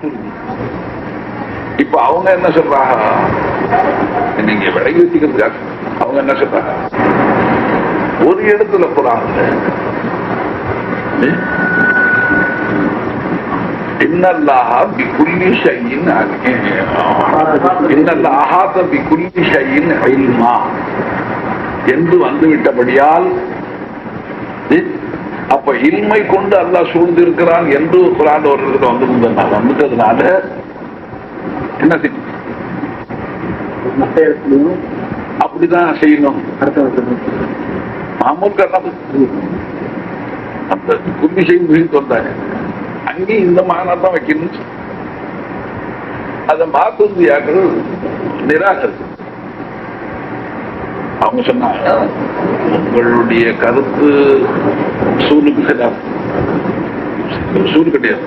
மாத்துருது. இப்ப அவங்க என்ன சொல்றாங்க, நீங்க விலகி வச்சுக்கிறதுக்காக அவங்க என்ன சொல்றாங்க, ஒரு இடத்துல குர்ஆன்ல இன்னல்லாஹ பிகுல்லி ஷைஇன் இன்னல்லாஹ அஹாத பிகுல்லி ஷைஇன் இல்மா என்று வந்துவிட்டபடியால், அப்ப இல்மை கொண்டு அல்லாஹ் சூழ்ந்திருக்கிறான் என்று குர்ஆன் ஒரு இடத்துல வந்துட்டதுனால என்ன செய்யணும், அப்படிதான் செய்யணும். மாமூல் கர்ணம் அந்த குல்லி ஷைஇன் வந்தாங்க, அங்கேயும் இந்த மானா தான் வைக்கணும். அதை மாத்துந்தியாக்கள் நிராகரிச்சு அவங்க சொன்னாங்க, உங்களுடைய கருத்து சூலுக்கு சூழ் கிடையாது.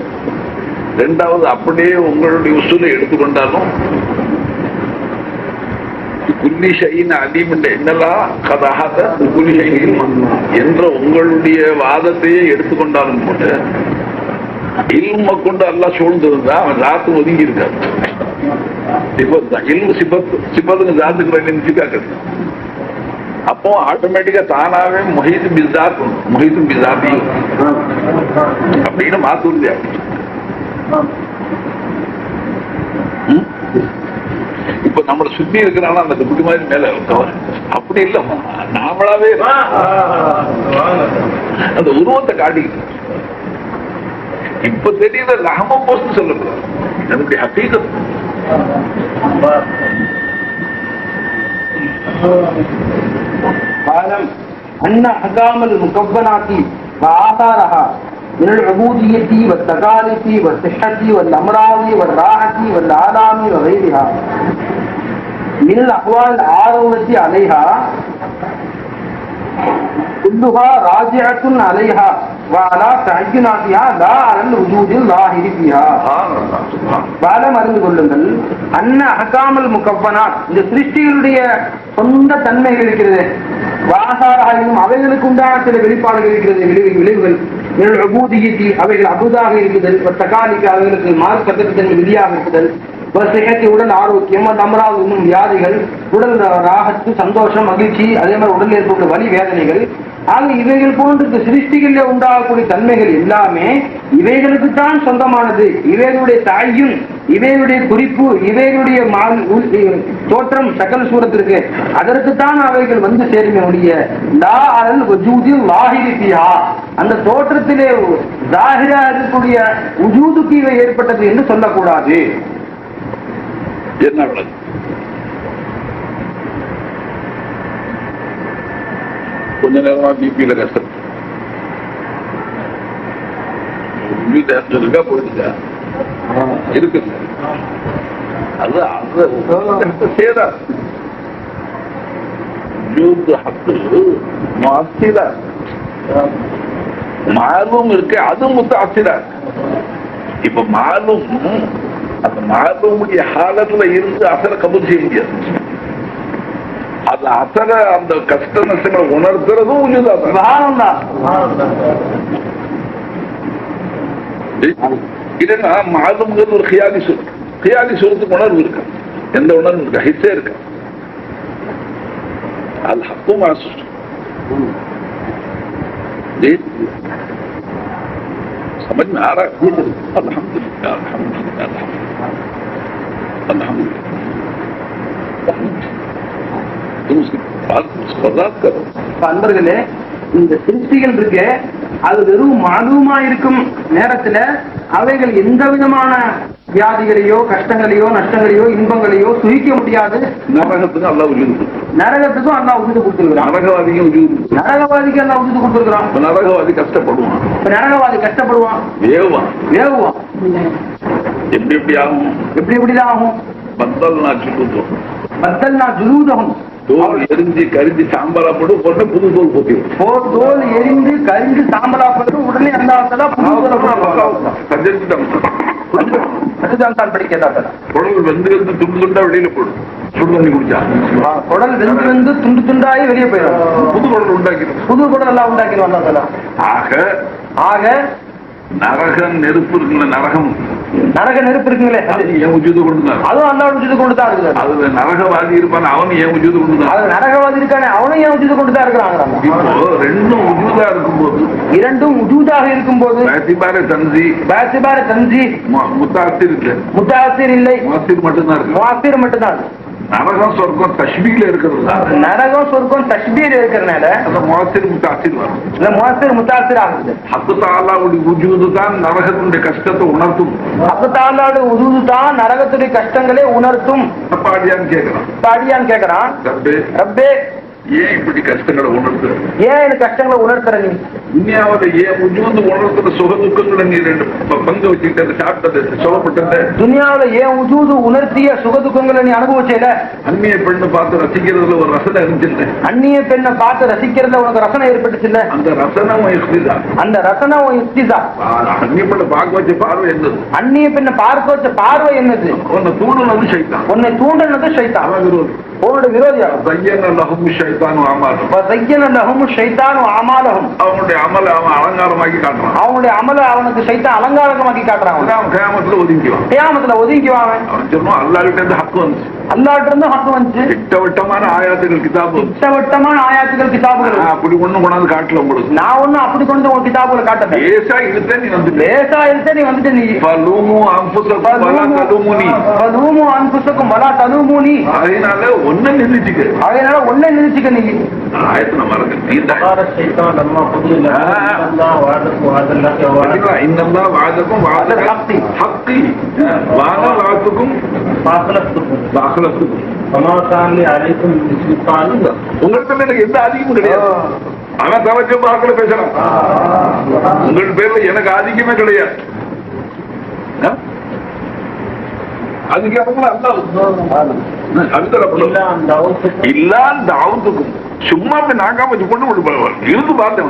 ரெண்டாவது, அப்படியே உங்களுடைய உசூலை எடுத்துக்கொண்டாலும் குல்லி ஷைஇன் அலீம் என்னெல்லாம் கதாகத குல்லி ஷைஇன் என்ற உங்களுடைய வாதத்தையே எடுத்துக்கொண்டாலும் கூட இல்ம கொண்டு அல்லாஹ் சூழ்ந்திருந்தா அவன் ராத்து ஒதுங்கி இருக்காரு. சிபத் தான் இல்மு, சிபத்துக்கு ஜாத்துக்கு நினைச்சுக்காக்குது. அப்போ ஆட்டோமேட்டிக்கா தானாவே முஹீத் பிஸாத் அப்படின்னு மாத்துருது. இப்ப நம்மளை சுத்தி இருக்கிறாங்க அந்த குட்டி மாதிரி மேல அப்படி இல்ல, நாமளாவே அந்த உருவத்தை காட்டிக்கிட்டு இப்ப தெரியல லஹம போஸ்ட் சொல்லக்கூடாது, நம்முடைய ஹகீகத். فاعلم أن أحكام المكونات وآثارها من العبودية والتكاليف والصحة والأمراض والراحة والآلام وغيرها من الأحوال العارضة عليها كلها راجعة عليها وعلى تعيناتها لا على الوجود الظاهر فيها. பாலம் அறிந்து கொள்ளுங்கள், அன்ன அஹ்காமல் முகவ்வனாத், இந்த சிருஷ்டிகளுடைய சொந்த தன்மைகள் இருக்கிறது, வாசாராகவும் அவைகளுக்கு உண்டான சில வெளிப்பாடுகள் இருக்கிறது, விளைவுகள், உபூதியத்தி அவைகள் அபுதாக இருக்குதல், தகாலிக்கு அவைகளுக்கு மார்க்கத்தின் விதியாக இருக்குதல், சிகத்தி உடல் ஆரோக்கியம், அமராது இன்னும் வியாதிகள், உடல் ராகத்து சந்தோஷம் மகிழ்ச்சி, அதே மாதிரி உடல் ஏற்பட்ட வலி வேதனைகள், ஆக இவைகள் போன்ற சிருஷ்டிகளிலே உண்டாகக்கூடிய தன்மைகள் எல்லாமே இவைகளுக்குத்தான் சொந்தமானது. இவைகளுடைய தாயும், இவைகளுடைய குறிப்பு, இவைகளுடைய தோற்றம் சகல் சூரத்திற்கு அதற்குத்தான் அவைகள் வந்து சேருமே ஒழிய லா அலல் வஜூதில் லாஹிரியா, அந்த தோற்றத்திலே ஜாஹிரா இருக்கக்கூடிய உஜூதுக்கு இவை ஏற்பட்டது என்று சொல்லக்கூடாது. என்ன கொஞ்ச நேரமா பிபியில கஷ்டம் இருக்கா போயிடுச்சா இருக்கு, அது சேரா மாலும் இருக்கு, அது முத்தாசிரா. இப்ப மாலும் அந்த மாலுமுடைய ஹாலத்துல இருந்து அசர கபூல் செய்ய முடியாது. அது அசர அந்த கஷ்ட நஷ்டங்களை உணர்த்துறதும் இல்லைன்னா மாலும்ங்கிறது ஒரு ஹியாலி சொல். ஹியாலி சொல்றதுக்கு உணர்வு இருக்கா? எந்த உணர்வு இருக்கா? ஹிஸ்ஸே இருக்கா? அது ஹக்கும் மாசு समझ में आ रहा है? अल्हम्दुलिल्लाह अल्हम्दुलिल्लाह अल्हम्दुलिल्लाह तुम उसकी बात वजाहत करो. அன்பர்களே, இந்த சிருஷ்டிகள் இருக்கு, அது வெறும் மாலூமா இருக்கும் நேரத்துல அவைகள் எந்த விதமான வியாதிகளையோ கஷ்டங்களையோ நஷ்டங்களையோ இன்பங்களையோ சுகிக்க முடியாது. நரகத்துக்கும் அல்லாஹ் உஜூது கொடுத்திருக்கிறான். நரகத்துக்கும் அல்லாஹ் உஜூது கொடுத்திருக்கிறான். நரகவாதிக்கும் உஜூது கொடுத்திருக்கிறான். நரகவாதிக்கு அல்லாஹ் உஜூது கொடுத்திருக்கிறான். நரகவாதி கஷ்டப்படுவான். நரகவாதி கஷ்டப்படுவான், வேவுவான். எப்படி ஆகும்? எப்படிதான் ஆகும்? பத்தல் நான் ஜுலூதகம், தோல் எரிஞ்சு கரிஞ்சு சாம்பலாப்படும் உடனே புது தோல் போட்டிடும். தோல் எரிந்து கரிஞ்சு சாம்பலாப்படும் உடனே அந்த குடல் வெந்து வெந்து துண்டு துண்டா வெளியில போடும். சுடு தண்ணி குடிச்சா குடல் வெந்து வெந்து துண்டு துண்டாயி வெளியே போயிடும். புது குடல் உண்டாக்கிடும். புது குடல் எல்லாம் உண்டாக்கிடுவாங்க. ஆக நரகம் நெருப்பு இருக்குல்ல, நரகம் நரக நெருப்பு இருக்குங்களே, அது ஏன் உஜூது கொண்டுதான்? அதுவும் அல்லாஹ் உஜூது கொண்டு தான் இருக்குது. அது நரகவாதி இருப்பான், அவன் ஏன் உஜூது கொண்டுதான்? அது நரகவாதி இருக்கானே, அவனும் ஏன் உஜூது கொண்டு தான் இருக்கிறாங்க. இப்போ ரெண்டும் உஜூதா இருக்கும்போது, இரண்டும் உஜூதாக இருக்கும்போது பேத்திபார தன்சி பேசிபார தன்சி முத்தாசிர் இல்லை, முத்தாசிர் இல்லை, முவாசிர் மட்டும்தான் இருக்கு. முவாசிர் மட்டும்தான். நரகம் சொர்க்கம் தஷ்பீல இருக்கிறது, நரகம் சொர்க்கம் தஷ்பீர் இருக்கிறதுனால அந்த முவாசிர் முத்தாசிர் வரும். இந்த முவாசிர் முத்தாசிர் ஆகுது. ஹக்கு தாலாவுடைய உஜூது தான் நரகத்தினுடைய கஷ்டத்தை உணர்த்தும். ஹக்கு தாலாவுடைய உஜூது தான் நரகத்துடைய கஷ்டங்களே உணர்த்தும். பாடியான்னு கேட்கிறான், பாடியான்னு கேட்கிறான். ரப்பே ஏன் இப்படி கஷ்டங்களை உணர்த்துற? ஏன் இந்த கஷ்டங்களை உணர்த்துற? நீ துன்யாவில ஏன் உஜூது உணர்த்துற சுக துக்கங்களை நீ ரெண்டு பங்கு வச்சுக்கிட்ட சாப்பிட்டது சொல்லப்பட்டது. துன்யாவில ஏன் உஜூது உணர்த்திய சுக துக்கங்களை நீ அனுபவிச்சல? அந்நிய பெண்ணை பார்த்து ரசிக்கிறதுல ஒரு ரசனை இருந்துச்சு. அந்நிய பெண்ணை பார்த்து ரசிக்கிறதுல உனக்கு ரசனை ஏற்பட்டுச்சு இல்ல? அந்த ரசனம் யுக்திதான். அந்த ரசனம் யுக்திதான். அந்நிய பெண்ணை பார்க்க வச்ச பார்வை என்னது? அந்நிய பெண்ணை பார்க்க வச்ச பார்வை என்னது? உன்னை தூண்டினது சைத்தான். உன்னை தூண்டினது சைத்தான். அவன் விரோதி, உன்னோட விரோதியா. அவனுடைய அமல அவன் அலங்காரமாக்கி காட்டுறான். அவனுடைய அமல அவனுக்கு சைத்தான் அலங்காரமாக்கி காட்டுறான். அவன் கியாமத்துல ஒதுங்கிவான். கியாமத்துல ஒதுங்கிவான். அவன் சொல்லுவான், அல்லாஹ்கிட்ட இருந்து ஹக்கு வந்துச்சு, அல்லாஹ்கிட்ட இருந்து ஹக்கு வந்துச்சு. திட்டவட்டமான ஆயாத்துகள் கிதாபு, திட்டவட்டமான ஆயாத்துகள் கிதாபுகள். அப்படி ஒண்ணு கொண்டாந்து காட்டல உங்களுக்கு. நான் ஒண்ணு அப்படி கொண்டு உன் கிதாபுல காட்டல. லேசா இழுத்தே நீ வந்து, லேசா இழுத்தே நீ வந்துட்டு. நீ ஃபலூமு அன்ஃபுஸக்கும் வலா தலூமுனி, ஃபலூமு அன்ஃபுஸக்கும் வலா தலூமுனி. அதனால ஒண்ணு நின்னுச்சுக்க, அதனால ஒண்ணே நினைச்சுக்க. நீ ஆயத்து நம்ம இருக்கு நீண்ட இன்னும் வாதக்கும் ஹக்கி வாங்க வாத்துக்கும் வாகலத்துக்கும் உங்கள்கிட்ட எனக்கு எந்த அதிகமும் கிடையாது. ஆனா தவச்சு வாக்கில பேசலாம். உங்கள் பேர்ல எனக்கு அதிகமே கிடையாது. அதிகாரங்கள் அவுத்துக்கும் சும்மா அப்படி நாக்காம வச்சு கொண்டு கொண்டு போவார். இருந்து பார்த்தேன்,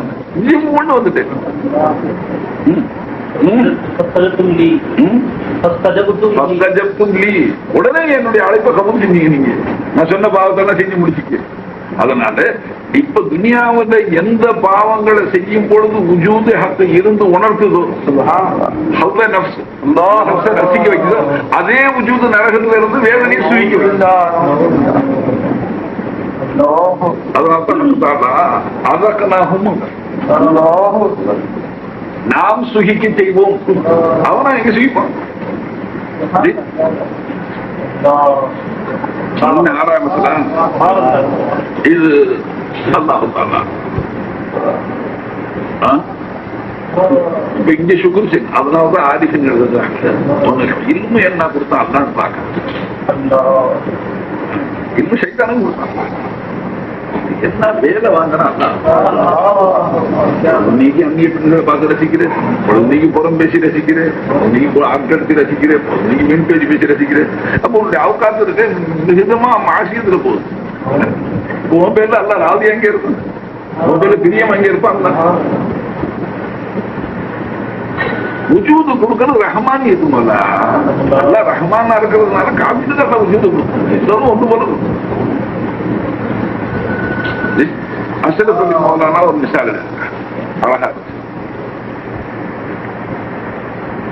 கொண்டு வந்துட்டேன். உடனே என்னுடைய அழைப்பை கபூல் செஞ்சீங்க. நீங்க நான் சொன்ன பாவத்தெல்லாம் செஞ்சு முடிச்சுக்க. அதனால இப்ப துனியாவில எந்த பாவங்களை செய்யும் பொழுது உஜூது ஹக்கு இருந்து உணர்த்துதோ, ரசிக்க வைக்குதோ, அதே உஜூது நரகத்துல இருந்து வேதனை சுவிக்க வைக்கும். நாம் சுகிக்க செய்வோம், அவனா எங்க சுகிப்பான். இது இப்ப இங்க சுக்குர் சிங், அதனாலதான் ஆதிசன் எழுதுறாங்க, இல்மு என்ன கொடுத்தா அல்லான்னு பாக்க, இல்மு சைத்தானும் கொடுத்தான். என்ன வேலை வாங்கினா நீங்க அந்நிய பெண்களை பார்த்து ரசிக்கிறேன், நீங்க புறம் பேசி ரசிக்கிறேன், நீங்க ஆட்கடுத்து ரசிக்கிறேன், நீங்க மின் பேசி பேசி ரசிக்கிறேன். அப்ப உங்களுடைய அவகாசம் இருக்கு விதமா மாசியத்துல போகுது. உன் பேர்ல அல்ல ராதி எங்க இருக்கும், உன் பேர்ல பிரியம் எங்க இருப்பாங்க. உஜூது கொடுக்கறது ரஹ்மான் இருக்குமல்ல, அல்ல ரஹ்மானா இருக்கிறதுனால காப்பீட்டு தான் உஜூது கொடுக்கும். எல்லாரும் ஒன்று போல அசலப்பள்ளி மௌலானா ஒரு மிசால் அழகா.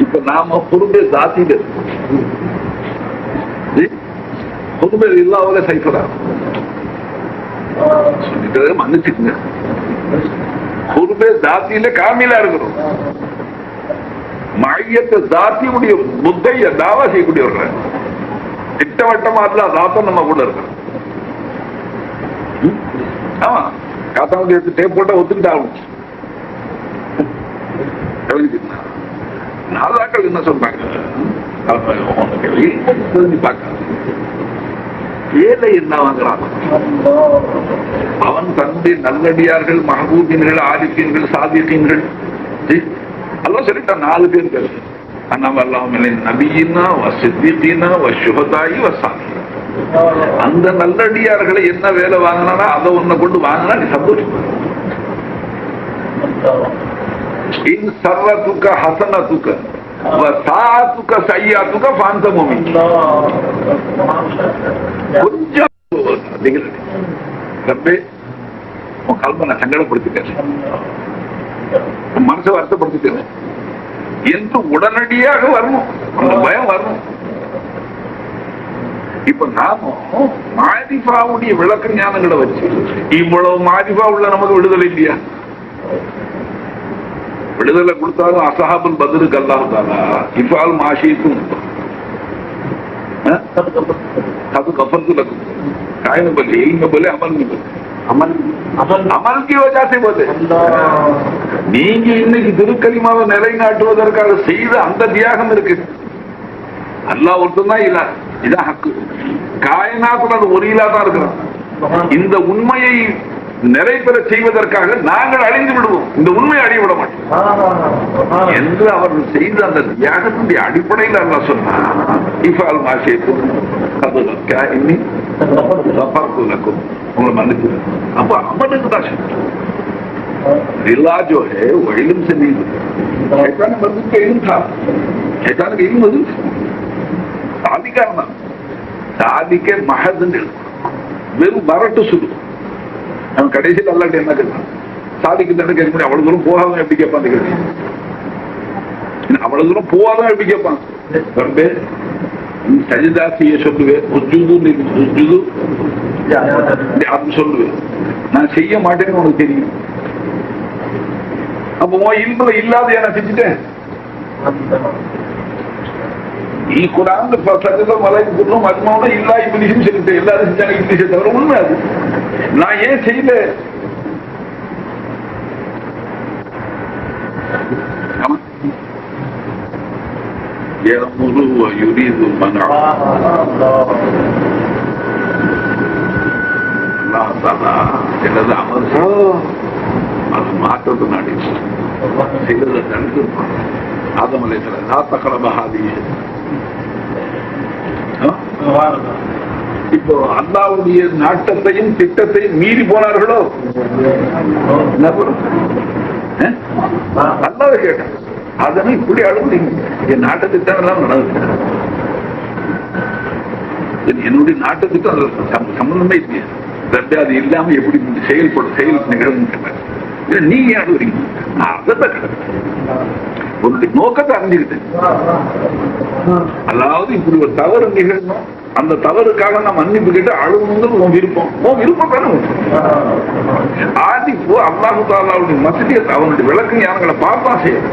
இப்ப நாம பொறுமை ஜாத்தியில பொறுமை இல்லாத சைஃபரா சொல்லிட்டு மன்னிச்சுக்குங்க. பொறுமை ஜாத்தியில காமிலா இருக்கிறோம். மையத்தை ஜாத்தியுடைய புத்தைய தாவா செய்யக்கூடியவர்கள் திட்டவட்டமா இல்ல தாத்தம் நம்ம கூட இருக்கிறோம். ஆமா, காத்தாவுடைய டேப் போட்டா ஒத்துக்கிட்டாலும் நாதாக்கள் என்ன சொல்றாங்க, ஏழை என்ன வாங்குறான், அவன் தன்னுடைய நல்லடியார்கள் மஹபூபின்கள் ஆரிஃபீன்கள் சாதிகீன்கள் எல்லாம் சொல்லிட்டான். 4 பேர்கள் நபியினா வசித்தினா வசுஹதாயி வசாலி. அந்த நல்லடியார்களை என்ன வேலை வாங்கினா அதை ஒன்ன கொண்டு வாங்கினா நீ சந்தோஷம். ஹசனத்துக்க சாத்துக்க சையாத்துக்க பாந்தமோமி. கொஞ்சம் கல்பனை சங்கடப்படுத்திட்டேன், மனசை வருத்தப்படுத்திட்டேன். என்று உடனடியாக வரணும், அந்த பயம் வரணும். இப்ப நாமும் மாரிஃபாவுடைய விளக்க ஞானங்களை வச்சு இவ்வளவு மாரிஃபா உள்ள நமக்கு விடுதலை இல்லையா? விடுதலை கொடுத்தாலும் அசஹாபுல் பத்ருக்கு அல்லாஹ் தஆலா இஃபால் மாஷீத்தும் அது கஃபர்து லக்கும் காயின பலே இல்ம பலே அமல் பலே அமல் கி வஜா சே போதே. நீங்க இன்னைக்கு திருக்கலிமாவை நிலைநாட்டுவதற்காக செய்த அந்த தியாகம் இருக்கு. அல்லாஹ் ஒருத்தன் தான் இல்ல, இதான் ஹக்கு. காயனாத்துல அது ஒரு இலா தான் இருக்கிறோம். இந்த உண்மையை நிறைவேற செய்வதற்காக நாங்கள் அழிந்து விடுவோம், இந்த உண்மையை அழிய விட மாட்டோம் என்று அவர்கள் செய்த அந்த தியாகத்தினுடைய அடிப்படையில் அல்லாஹ் சொன்னார், இஃபால் மாஷேத்தும் உங்களை மன்னிச்சு. அப்ப அமலுக்கு தான் रिला जो है वो इल्म से नहीं होती। शैतान मजदूर का इल्म था, शैतान का इल्म मजदूर शादी करना, शादी के महज வெறும் வரட்டு சொல்லு. அவன் கடைசியில் அல்லாட்ட என்ன கேட்பான், சாதிக்கு தானே கேட்க முடியும், அவ்வளவு தூரம் போகாதான் எப்படி கேட்பான் கேள்வி, அவ்வளவு தூரம் போகாதான் எப்படி கேட்பான். வரம்பே நீ சஜிதா செய்ய சொல்லுவேன், அப்படின்னு சொல்லுவேன், நான் செய்ய மாட்டேன்னு உனக்கு தெரியும். அப்போ இல்முல இல்லாத நான் செஞ்சுட்டேன். ഈ ഖുർആനിൽ സജദ മലൈക്കും മജ്മൂഅ ഇല്ലാ ഇബ്ലീസും ചെയ്തിട്ട് எல்லாரும் செஞ்சாங்க, இப்லீஸை தவிர. உண்மை அது. நான் ஏன் செய்யல? يأمر ويريد منع الله تعالى சிலது அமல் அது மாற்றத்தை நாடி சிலது தடுத்து ஆதம் அலைஹிஸ்ஸலாம் லா தக்ரப ஹாதிஹி. இப்போ அல்லாஹ்வுடைய நாட்டத்தையும் திட்டத்தையும் மீறி போனார்களோ அல்லாஹ் கேட்டான், அதனை இப்படி அழுகுறீங்க, என் நாட்டு திட்டம் எல்லாம் நடக்குது, என்னுடைய நாட்டு திட்டம் சம்பந்தமே இல்லையா, அது இல்லாம எப்படி செயல் நிகழும் நீங்க ஏன் அழுகுறீங்க? உன்னுடைய நோக்கத்தை அறிஞ்சுக்கிட்டேன். அதாவது இப்படி ஒரு தவறு நிகழணும், அந்த தவறுக்காக நான் மன்னிப்பு கேட்டு அழுகணுங்கிறது உன் விருப்பம், உன் விருப்பம் தானே. ஆதி அல்லாஹு தஆலாவுடைய மஸ்ஜித் அவனுடைய விளக்க ஞானங்களை பார்த்தா செய்யும்.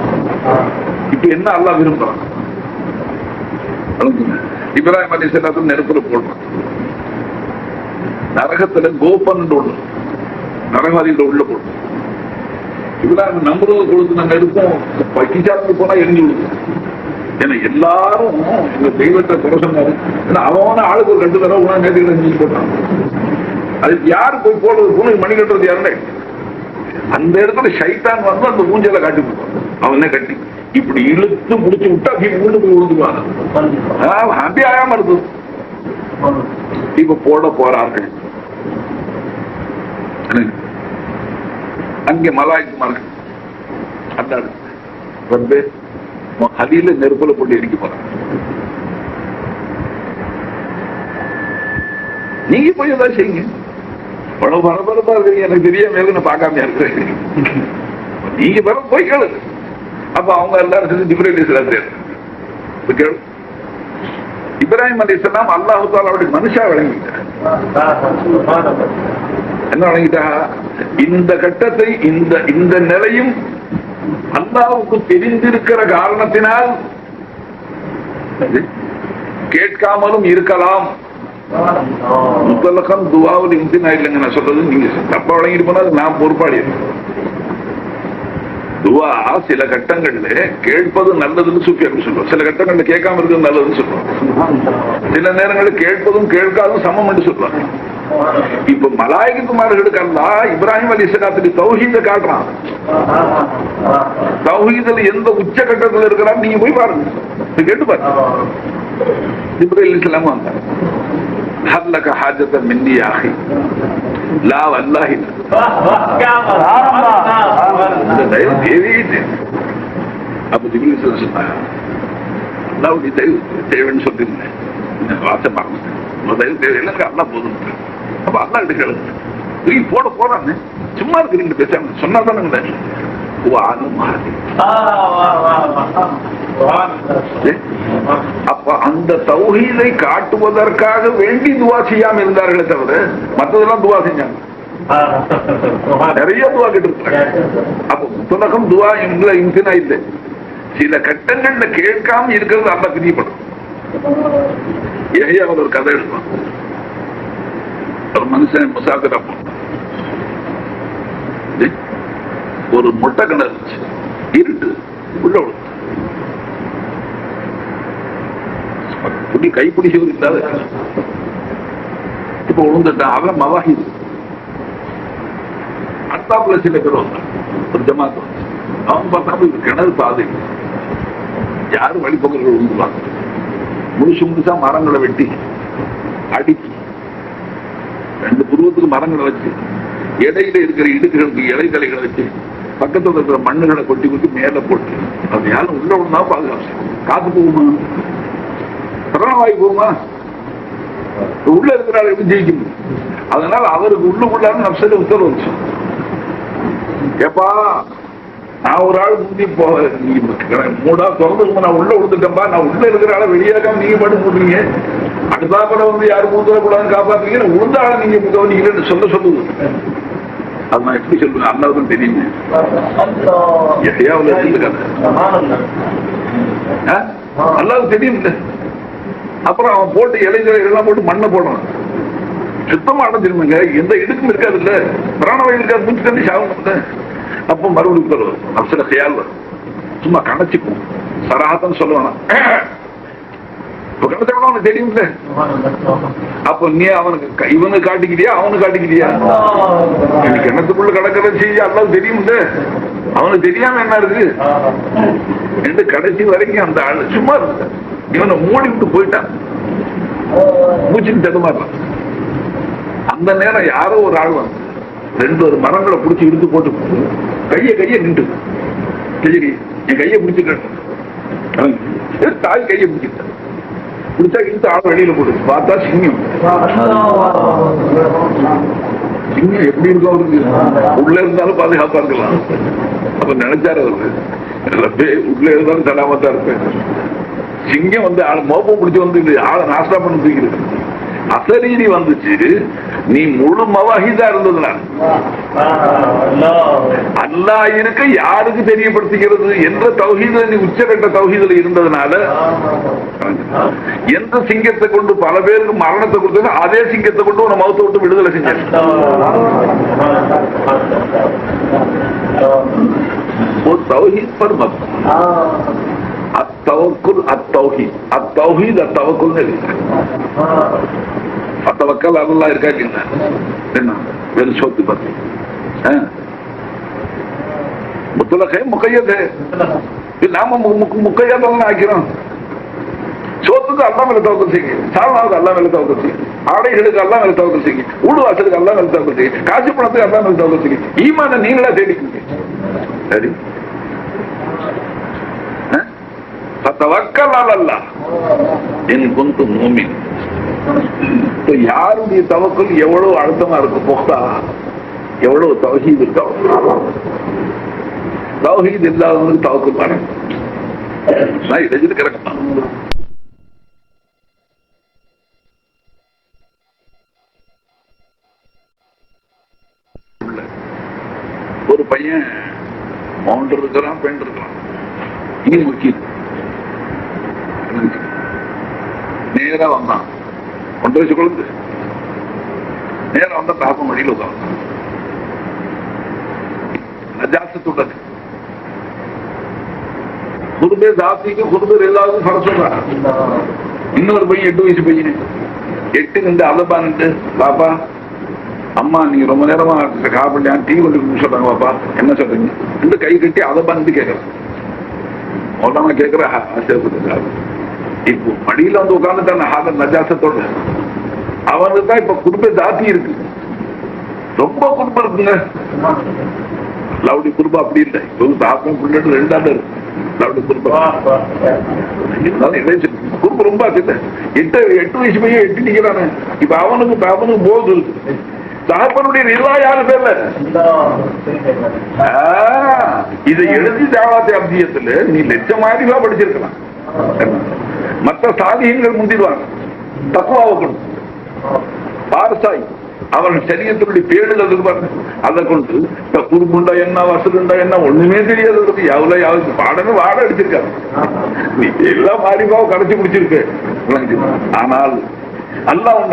இப்ப என்ன அல்லாஹ் விரும்புறான்? இப்ராஹிம் அலைஹிஸ்ஸலாம் நெருப்புல போடுறான், நரகத்துல கோபன் ஒண்ணு நரகவாதியில உள்ள போடுறோம். இப்ராஹிம் நம்புறது கொடுத்து நெருப்பும் பக்கிச்சாரத்து போனா எரிஞ்சு விடுது. ஏன்னா எல்லாரும் இந்த தெய்வத்தை குறை சொன்னாரு, அவன ஆளுக்கு ஒரு 2 தடவை உணவு நேரத்தில் செஞ்சு போட்டான். அதுக்கு யாரு போய் போடுறது, பூனை மணி கட்டுறது யாருன்னு அந்த இடத்துல ஷைத்தான் வந்து அந்த ஊஞ்சலை காட்டி போடுவான். அவனே கட்டி இப்படி இழுத்து முடிச்சு விட்டா வீடு போய் விழுந்துருவாங்க. அப்படி ஆகாம இருக்குது. இப்ப போட போறார்கள். அங்கே மலாய்க்குமார்கள் அந்த வந்து ஹலியில நெருப்புல போட்டு எரிக்க போறாங்க. நீங்க போய் ஏதாவது செய்யுங்க, பணம் பரபரப்பா இருக்கீங்க, எனக்கு தெரியாம நான் பார்க்காம இருக்கிறேன், நீங்க பர போய் கேளு. அப்ப அவங்க எல்லாரும் சேர்ந்து ஜிப்ரீல் கேளு. இப்ராஹிம் அலைஹிஸ்ஸலாம் அல்லாஹ் தஆலாவுடைய மனுஷா வழங்கிட்டார். என்ன வழங்கிட்டா? இந்த கட்டத்தை இந்த நிலையும் அல்லாஹ்வுக்கு தெரிந்திருக்கிற காரணத்தினால் கேட்காமலும் இருக்கலாம். முத்தலகம் துவாவில் இம்தினா இல்லைங்க நான் சொல்றது, நீங்க தப்பா வழங்கிட்டு போனா நான் பொறுப்பாளி. துவா சில கட்டங்கள்ல கேட்பது நல்லதுன்னு சூஃபியாக்கள் சொல்றோம், சில கட்டங்கள்ல கேட்காம இருக்கிறது நல்லதுன்னு சொல்றோம், சில நேரங்களில் கேட்பதும் கேட்காதும் சமம் என்று சொல்றாங்க. இப்ப மலாயிகத்துமார்களுக்கு அல்லாஹ் இப்ராஹிம் அலைஹிஸ்ஸலாத்துக்கு தௌஹீதை காட்டுறான். தௌஹீதுல எந்த உச்சகட்டத்தில் இருக்கிறார் நீங்க போய் பாருங்க, கேட்டு பாருங்க. ஜிப்ரீல் அலைஹிஸ்ஸலாம் வந்தார், ஹல்லக ஹாஜத மின்னி யா அஹி லா வல்லாஹி அப்ப ஜிப்ரீல் சொன்னாங்க, அல்லாஹ்வுடைய தேவைன்னு சொல்லிருந்தேன், வாசமாக தயவு தேவை இல்லைங்க, அல்லா போதும். அப்ப அல்லா கிட்ட கேளுங்க, போட போறான்னு சும்மா இருக்கிறீங்க பேசாம சொன்னா தானே. அப்ப அந்த தௌஹீதை காட்டுவதற்காக வேண்டி துவா செய்யாம இருந்தார்களே தவிர மற்றதெல்லாம் துவா செஞ்சாங்க. நிறைய துவா கேட்டு. அப்ப புத்தகம் துவா இன்சினா இல்லை. சில கட்டங்கள்ல கேட்காம இருக்கிறது அல்ல பிரியப்படும். ஏன் அவர் ஒரு கதை எழுதுவான். ஒரு மனுஷன் முசாஃபிரா ஒரு மொட்டை கிணறு இருந்துச்சு, இருட்டு, உள்ள புடி கைப்பிடிச்சவர் இல்லாத இப்ப விழுந்துட்டான். அவன் மவாஹிது. அத்தாப்புல சில பேர் வந்தான், ஒரு ஜமாத்து. அவன் பார்த்தாம இது கிணறு பாதை, யாரும் வழிபோக்கர்கள் விழுந்துவாங்க. முழுசா மரங்களை வெட்டி அடிக்கி 2 புருவத்துக்கு மரங்களை வச்சு இடையில இருக்கிற இடுக்குகளுக்கு இலைத்தலைகளை வச்சு பக்கத்துல இருக்கிற மண்ணுகளை கொட்டி கொட்டி மேல போட்டு அது யாரும் உள்ள விழுந்தா பாதுகாப்பு. காத்து போகுமா? பிராணவாயு போகுமா? உள்ள இருக்கிறாள் எப்படி ஜெயிக்க முடியும்? அதனால அவருக்கு உள்ளுக்குள்ளாரு நப்சல உத்தரவு வந்துச்சு. ஏப்பா நான் ஒரு ஆள் முந்தி மூடா திறந்து நான் உள்ள விழுந்துட்டேன்பா, நான் உள்ள இருக்கிற ஆளை வெளியாக்காம நீங்க மட்டும் போடுறீங்க, அடுத்தாப்பட வந்து யாரும் மூத்தரக்கூடாதுன்னு காப்பாத்துறீங்க, உழுந்த ஆளை நீங்க கவனிக்கலன்னு சொல்லுது. அது நான் எப்படி சொல்லுவேன்? அல்லாவுக்கும் தெரியுங்க. அல்லாவுக்கு தெரியும் இல்ல. அப்புறம் அவன் போட்டு இலைஞர்கள்லாம் போட்டு மண்ணை போடுறான், சுத்தமா அடைஞ்சிருமாங்க, எந்த இடுக்கும் இருக்காது இல்ல, பிராணவாயு இருக்காது, மூச்சு தண்ணி சாகும். அப்ப மறுபடியும் வரும் அப்சல கையால் வரும், சும்மா கணச்சிக்கும் சராத்தன்னு சொல்லுவானா. அவனுக்கு தெரியும். அப்ப நீ அவனுக்கு இவனுக்கு காட்டிக்கிறியா அவனுக்கு காட்டிக்கிறியா? கிணத்துக்குள்ள கடற்கரை செய்ய அல்லாவுக்கு தெரியும். அவனுக்கு தெரியாம என்ன இருக்கு என்று கடைசி வரைக்கும் அந்த ஆளு சும்மா இருக்கு. இவனை மூடி விட்டு போயிட்டான், மூச்சுக்கு தடுமாறான். அந்த நேரம் யாரோ ஒரு ஆள் வந்து 2 மரங்களை பிடிச்சி இழுத்து போட்டு கைய நின்று என் கையை பிடிச்சிட்டு தாய் கையை பிடிச்சிட்ட பிடிச்சா இழுத்து ஆள் வெளியில போட்டு பார்த்தா சிங்கம். சிங்கம் எப்படி இருக்கும் அவருக்கு? உள்ள இருந்தாலும் பாதுகாப்பா இருக்கலாம். அப்ப நினைச்சாரு அவரு உள்ள இருந்தாலும் சலாமத்தா இருப்பேன். சிங்கம் வந்து ஆள் மோப்பம் பிடிச்சி வந்து ஆளை நாஸ்டா பண்ணி தூக்கிருக்கு. அசரீதி வந்துச்சு, நீ முழு மவாஹிதா இருந்ததுனால அல்லாஹ் இருக்க யாருக்கு தெரியப்படுத்துகிறது என்ற தௌஹீதுல நீ உச்சகட்ட தௌஹீதுல இருந்ததுனால எந்த சிங்கத்தை கொண்டு பல பேருக்கு மரணத்தை கொடுத்தது அதே சிங்கத்தை கொண்டு உன மௌத்தை விட்டு விடுதலை செஞ்ச. ஒரு தௌஹீத் பர் மத் அத்தவக்குல் அத்தௌஹீத் அத்தௌஹீத் அத்தவக்குல்னு இருக்கு. அத்தவக்கல் அல்லாஹ் இருக்கா இல்லைங்களா? என்ன வெறும் சோத்து பத்தி முத்தலகை முக்கையது நாம முக்கையாதான் ஆக்கிறோம். சோத்துக்கு அல்லா மேல தவக்கல் செய்யுங்க, சாவனாவுக்கு அல்லா மேல தவக்கல் செய்யுங்க, ஆடைகளுக்கு அல்லா மேல தவக்கல் செய்யுங்க, ஊடு வாசலுக்கு அல்லா மேல தவக்கல் செய்யுங்க, காசு பணத்துக்கு அல்லா மேல தவக்கல் செய்யுங்க. ஈமான நீங்களா தேடிக்குங்க. சரி, யாருடைய தவக்கல் எவ்வளவு அழுத்தமா இருக்கு, போகா எவ்வளவு தௌஹீத் இருக்கா. தௌஹீத் இல்லாதவங்களுக்கு தவக்கல் பாருங்க. நான் இடைஞ்சது கிடக்கா. ஒரு பையன் மவுண்டர் இருக்கிறான், பெண் இருக்கிறான், இங்க முக்கியம் நேரா வந்தான். 1.5 வயசு குழந்தை நேரம் வந்தா தாப்ப மடியில் உட்காந்து நஜாசத்துள்ளது. குடும்பே தாத்திக்கு குடும்பம் எல்லாருக்கும் ஃபர்க் சொல்றான். இன்னொரு பையன் 8 வயசு பையன் 8 நின்று அலப்பா நின்று, பாப்பா அம்மா நீங்க ரொம்ப நேரமா காப்பிடலையா, டீ கொண்டு சொல்றாங்க, பாப்பா என்ன சொல்றீங்க இந்த கை கட்டி அலப்பா நின்று கேட்கறேன். உடனே கேட்கிற ஆசிரியர் இப்போ மடியில வந்து உட்காந்துட்டான நஜாசத்தோட அவனுக்கு தான் இப்ப குடும்ப தாத்தி இருக்கு, ரொம்ப குடும்பம் இருக்குங்க. லவுடி குடும்பம் அப்படி இல்லை, இப்ப தாக்கம் பிள்ளைட்டு 2 ஆண்டு இருக்கு லவுடி குடும்பம். குடும்பம் ரொம்ப ஆச்சு. 8 வயசு பையன் 8 நிக்கிறானு. இப்ப அவனுக்கு போது இருக்கு. தகப்பனுடைய ரிலா யாரு பேர்ல? இதை எழுதி தாவாத்தை அப்தியத்துல நீ லட்சமாதிபா படிச்சிருக்கலாம். மற்ற சாதிகங்கள் முந்திடுவாங்க தக்குவாவை கொண்டு. பாரசாய் அவர்கள் சரியத்தினுடைய பேடுகள் அதை கொண்டு குறுக்குண்டா என்ன வசூலுண்டா என்ன ஒண்ணுமே தெரியாது. எவ்வளவு யாவது பாடமே வாட அடிச்சிருக்காங்க. நீ எல்லா மாறிபாவும் கடைசி குடிச்சிருக்கு. ஆனால் அல்லாஹ் உன்னை